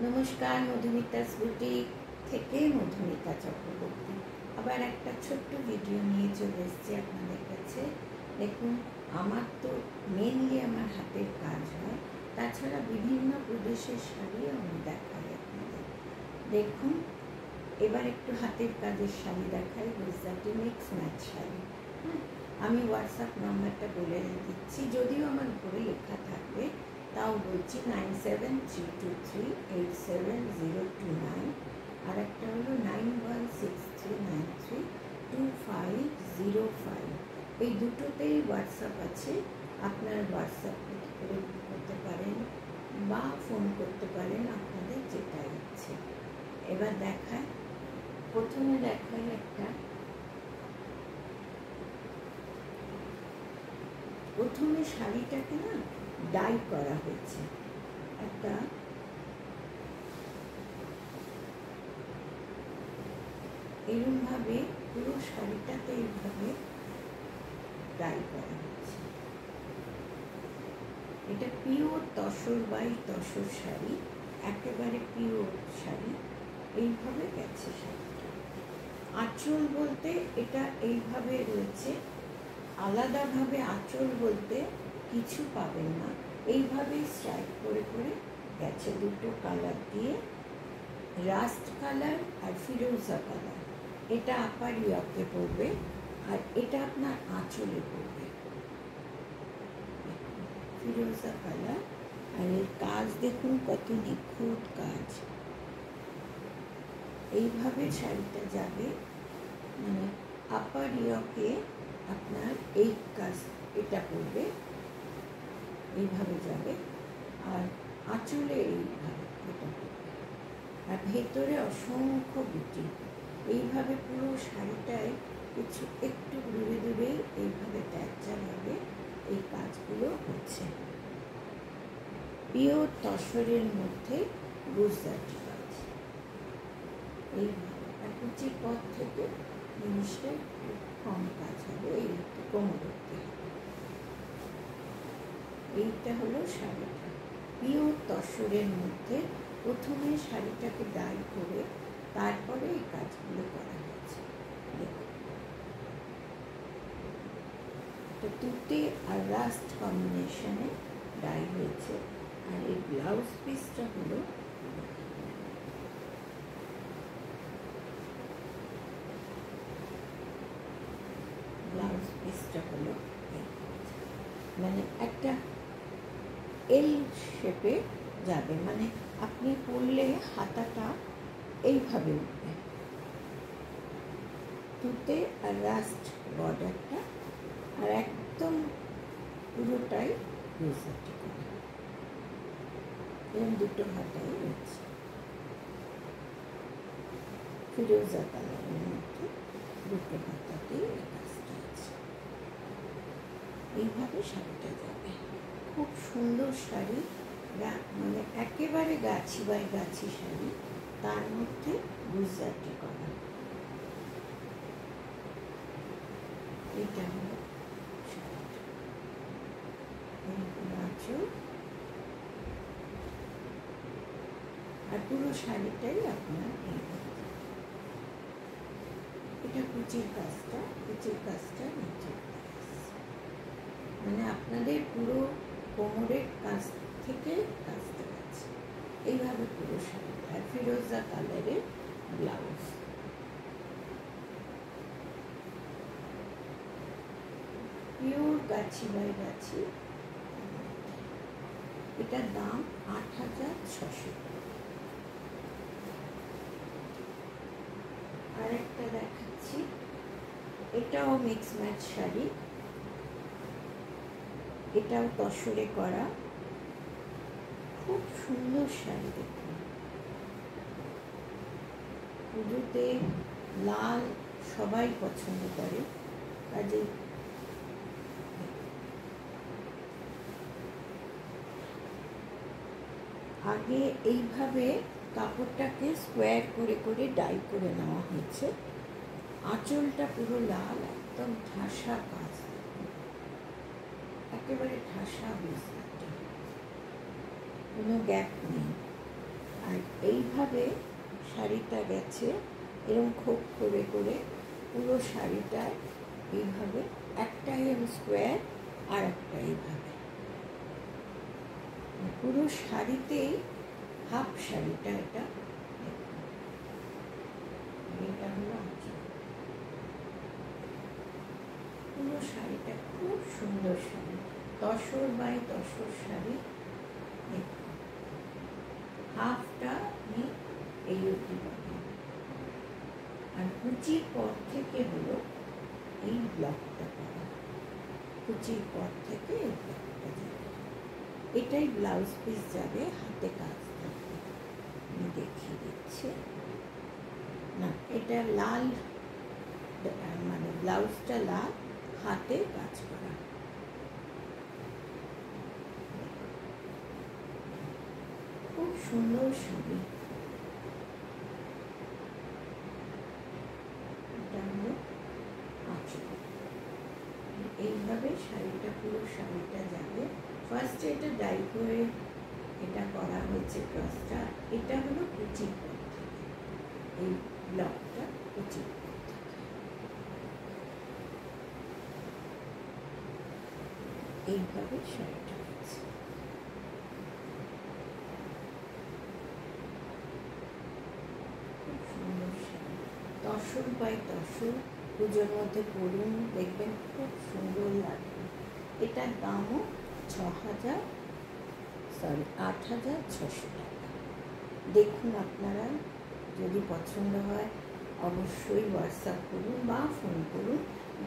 নমস্কার, মধুমিতাস বুটিক থেকে মধুমিতা চক্রবর্তী আবার একটা ছোট্ট ভিডিও নিয়ে চলে এসেছি আপনাদের কাছে। দেখুন, আমার তো মেনলি আমার হাতের কাজ হয়, তাছাড়া বিভিন্ন প্রদেশের শাড়িও আমি দেখাই আপনাদের। দেখুন, এবার একটু হাতের কাজের শাড়ি দেখাই, গুজরাটি মিক্স ম্যাচ শাড়ি। আমি হোয়াটসঅ্যাপ নাম্বারটা বলে দিচ্ছি, যদিও আমার উপরে লেখা থাকবে, তাও বলছি 9732387029, আর একটা হলো 9163932505। এই দুটোতেই হোয়াটসঅ্যাপ আছে, আপনার হোয়াটসঅ্যাপ করে করতে পারেন বা ফোন করতে পারেন, আপনাদের যেটা ইচ্ছে। এবার দেখায়, প্রথমে দেখায় প্রথমে শাড়িটাকে না ডাই করা হয়েছে, একটা এরমভাবে পুরো শাড়িটাতে এইভাবে ডাই করা হয়েছে। এটা পিওর তসর বাই তসর শাড়ি, একেবারে পিওর শাড়ি। এইভাবে গেছে শাড়িটা। আঁচল বলতে এটা এইভাবে রয়েছে, আলাদাভাবে আঁচল বলতে কিছু পাবেন না, এইভাবেই স্ট্রাইক করে করে গেছে, দুটো কালার দিয়ে, রাস্ট কালার আর ফিরোজা কালার। এটা আপার ইয়কে পড়বে আর এটা আপনার আঁচলে পড়বে, ফিরোজা কালার। আর এর কাজ দেখুন কত নিখুঁত কাজ। এইভাবে শাড়িটা যাবে, মানে আপার ইয়কে আপনার এই কাজ, এটা পড়বে, এইভাবে যাবে, আর আঁচলে এইভাবে এটা পড়বে, আর ভেতরে অসংখ্য বুটি। এইভাবে পুরো শাড়িটায় কিছু একটু দূরে দূরে এইভাবে ট্যাচারভাবে এই কাজগুলো হচ্ছে। পিওর তসরের মধ্যে গুজরাটি কাজ এইভাবে। আর কুচির পর থেকে জিনিসটা একটু কম কাজ হবে, এই একটু কোমর অবধি হবে। এইটা হলো শাড়িটা পিওর তসরের মধ্যে। প্রথমে শাড়িটাকে ডাই করে তারপরে এই কাজগুলো করা হয়েছে। দেখুন, এটা তুতে আর রাস্ট কম্বিনেশনে ডাই হয়েছে। আর এই ব্লাউজ পিসটা হলো মানে একটা এল শেপে যাবে, মানে আপনি পরলে হাতাটা এইভাবে উঠবে, তুতে আর রাস্ট বর্ডারটা, আর একদম পুরোটাই গুজরাটি করা, এরকম দুটো হাতাই রয়েছে ফিরোজা কালারের মধ্যে, দুটো হাতাতেই এই কাজটা আছে। এইভাবে শাড়িটা যাবে, খুব সুন্দর শাড়ি, মানে একেবারে গাছি বাই গাছি শাড়ি, তার মধ্যে গুজরাটি করা। এটা হলো শাড়িটা, আঁচল, আর পুরো শাড়িটাই আপনার এইভাবে। এটা কুচির কাজটা নিচে, মানে আপনাদের পুরো কোমরের কাছ থেকে কাজটা আছে এইভাবে পুরো শাড়িটা। আর ফিরোজা কালারের ব্লাউজ, পিওর গাছি বাই গাছি। এটার দাম ৮৬০০। আরেকটা দেখাচ্ছি, এটাও মিক্স ম্যাচ শাড়ি, এটাও তসরে করা, খুব সুন্দর শাড়ি। দেখুন, পুজোতে লাল সবাই পছন্দ করে, কাজে আগে এইভাবে কাপড়টাকে স্কোয়ার করে করে ডাই করে নেওয়া হয়েছে। আঁচলটা পুরো লাল, একদম ঠাসা কাজ, একেবারে ঠাসা গুজরাটি, কোনো গ্যাপ নেই। আর এইভাবে শাড়িটা গেছে এরকম খোপ করে করে পুরো শাড়িটায় এইভাবে একটা হেম স্কোয়ার আর একটা এইভাবে পুরো শাড়িতেই হাফ শাড়িটা এটা এটা হলো আঁচল। পুরো শাড়িটা খুব সুন্দর শাড়ি, তসর বাই তসর শাড়ি। হাফটা আমি এই অবধি পাবেন, আর কুচির পর থেকে হলো এই ব্লকটা পাবে, কুচির পর থেকে এই ব্লকটা যাবে, এটাই ব্লাউজ পিস যাবে, হাতে কাজ থাকবে। আমি দেখিয়ে দিচ্ছি না, এটা লাল মানে ব্লাউজটা লাল, হাতে কাজ করা। খুব সুন্দর শাড়ি, এটা হলো আঁচল। এইভাবে শাড়িটা পুরো শাড়িটা যাবে। ফার্স্টে এটা ডাই করে এটা করা হয়েছে ক্রসটা, এটা হলো কুচির পর থেকে, এই ব্লকটা কুচির পর থেকে এইভাবে শাড়িটা হচ্ছে। খুব সুন্দর শাড়ি, তসর বাই তসর, পুজোর মধ্যে পরুন, দেখবেন খুব সুন্দর লাগবে। এটার দামও 8,600 টাকা। দেখুন আপনারা, যদি পছন্দ হয় অবশ্যই হোয়াটসঅ্যাপ করুন বা ফোন করুন,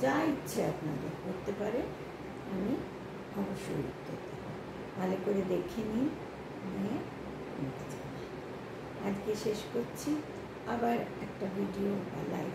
যা ইচ্ছে আপনাদের করতে পারে, আমি অবশ্যই উত্তর দেব। ভালো করে দেখে নিন, নিয়ে নিতে চান। আজকে শেষ করছি, আবার একটা ভিডিও বা লাইভ